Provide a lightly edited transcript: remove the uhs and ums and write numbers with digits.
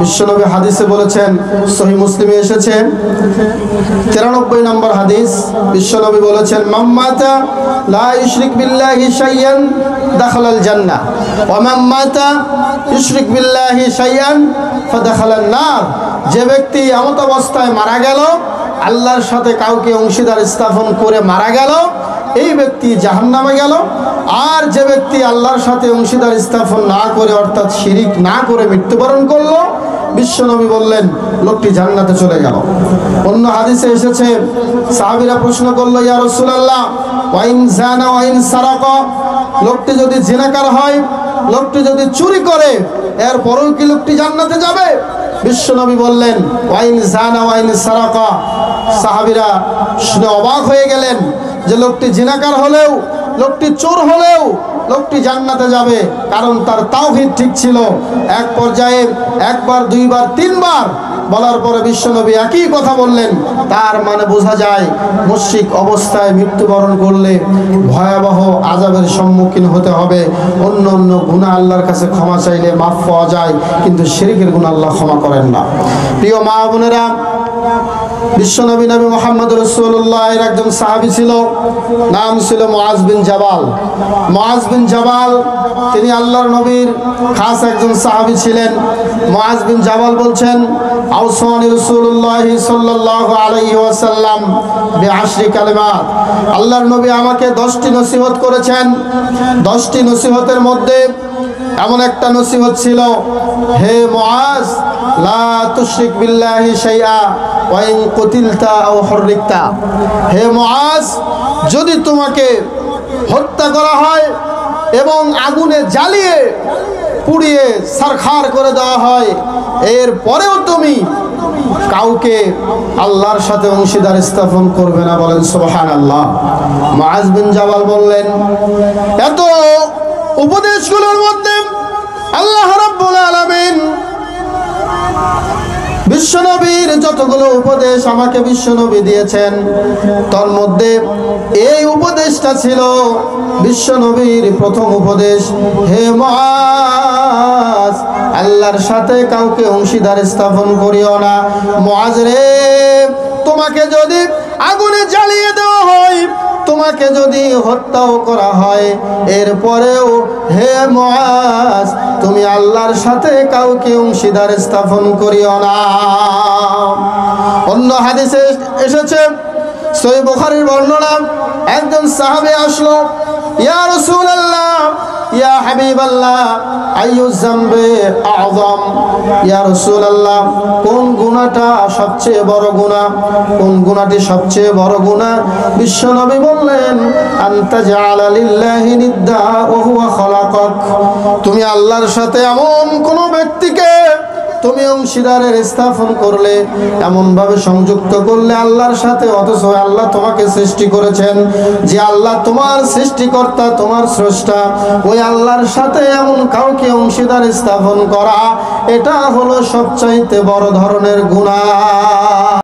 বিশ্বনবী হাদিসে বলেছেন, সহিহ মুসলিমে এসেছে 93 নম্বর হাদিস, বিশ্বনবী বলেছেন, মাম্মাতা লা ইউশরিক বিল্লাহি শাইয়ান দাখালাল জান্নাহ ওয়া মাম্মাতা ইউশরিক বিল্লাহি শাইয়ান ফাদাখালান নার। যে ব্যক্তি এমত অবস্থায় মারা গেল, আল্লাহর সাথে কাউকে অংশীদার স্থাপন করে মারা গেল, এই ব্যক্তি জাহান্নামে গেল। আর যে ব্যক্তি আল্লাহর সাথে অংশীদার স্থাপন না করে অর্থাৎ শিরিক না করে মৃত্যুবরণ করলো, বিশ্বনবী বললেন লোকটি জান্নাতে চলে গেল। অন্য হাদিসে এসেছে, সাহাবীরা প্রশ্ন করলো, ইয়া রাসূলুল্লাহ ওয়াইন জানা ওয়াইন সারাকা, লোকটি যদি জিনাকার হয়, লোকটি যদি চুরি করে, এরপরেও কি লোকটি জান্নাতে যাবে? বিশ্বনবী বললেন ওয়াইন জানা ওয়াইন সারাকা। সাহাবীরা শুনে অবাক হয়ে গেলেন যে লোকটি জিনাকার হলেও, লোকটি চোর হলেও লোকটি জান্নাতে যাবে, কারণ তার তাওহীদ ঠিক ছিল। এক পর্যায়ে একবার, দুইবার, তিনবার বলার পরে বিশ্বনবী একই কথা বললেন। তার মানে বোঝা যায় মুশরিক অবস্থায় মৃত্যুবরণ করলে ভয়াবহ আযাবের সম্মুখীন হতে হবে। অন্য অন্য গুনাহ আল্লাহর কাছে ক্ষমা চাইলে মাফ পাওয়া যায়, কিন্তু শিরকের গুনাহ আল্লাহ ক্ষমা করেন না। প্রিয় মা বোনেরা, বিশ্বনবী নবী মুহাম্মদ রাসূলুল্লাহ এর একজন সাহাবী ছিল, নাম ছিল মুআজ বিন জাবাল। মুআজ বিন জাবাল তিনি আল্লাহর নবীর খাস একজন সাহাবী ছিলেন। মুআজ বিন জাবাল বলছেন, আওসানি রাসূলুল্লাহ সাল্লাল্লাহু আলাইহি ওয়াসাল্লাম বিআশরি কালিমাত, আল্লাহর নবী আমাকে 10টি নসিহত করেছেন। 10টি নসিহতের মধ্যে এমন একটা নসিহত ছিল, হে মুআজ লা তুশরিক বিল্লাহি শাইআ ওয়া ইন কুতিলতা আও হুররিকতা। হে মুআজ, যদি তোমাকে হত্যা করা হয় এবং আগুনে জ্বালিয়ে পুড়িয়ে সারখার করে দেওয়া হয়, এর পরেও তুমি কাউকে আল্লাহর সাথে অংশীদার স্থাপন করবে না। বলেন সুবহানাল্লাহ। মুআজ বিন জাবাল বললেন, এত উপদেশগুলোর মধ্যে আল্লাহ রাব্বুল আলামিন বিশ্বনবীর যতগুলো উপদেশ আমাকে বিশ্বনবী দিয়েছেন, তার মধ্যে এই উপদেশটা ছিল বিশ্বনবীর প্রথম উপদেশ, হে মুআজ, আল্লাহর সাথে কাউকে অংশীদার স্থাপন করিও না। মুআজ রে, তোমাকে যদি আগুনে জ্বালিয়ে দেওয়া হয়, তোমাকে যদি হত্যাও করা হয়, এরপরেও হে মুআজ, তুমি আল্লাহর সাথে কাউকে অংশীদার স্থাপন করিও না। অন্য হাদিসে এসেছে, সহিহ বুখারীর বর্ণনা, একজন সাহাবী আসলো, ইয়া রাসূলুল্লাহ, ইয়া হাবিবাল্লাহ, আইয়ু যামবি আযম, ইয়া রাসূলুল্লাহ, কোন গুনাহটা সবচেয়ে বড় গুনাহ? কোন গুনাহটি সবচেয়ে বড় গুনাহ? বিশ্বনবী বললেন, আনতা জাআলা লিল্লাহি নিদ্দা ওয়া হুয়া খালাকাক, তুমি আল্লাহর সাথে এমন কোন ব্যক্তিকে তুমি অংশীদারের স্থাপন করলে, এমন ভাবে সংযুক্ত করলে আল্লাহর সাথে, অথচ আল্লাহ তোমাকে সৃষ্টি করেছেন। যে আল্লাহ তোমার সৃষ্টিকর্তা, তোমার স্রষ্টা, ওই আল্লাহর সাথে এমন কাউকে অংশীদার স্থাপন করা, এটা হলো সবচাইতে বড় ধরনের গুনাহ।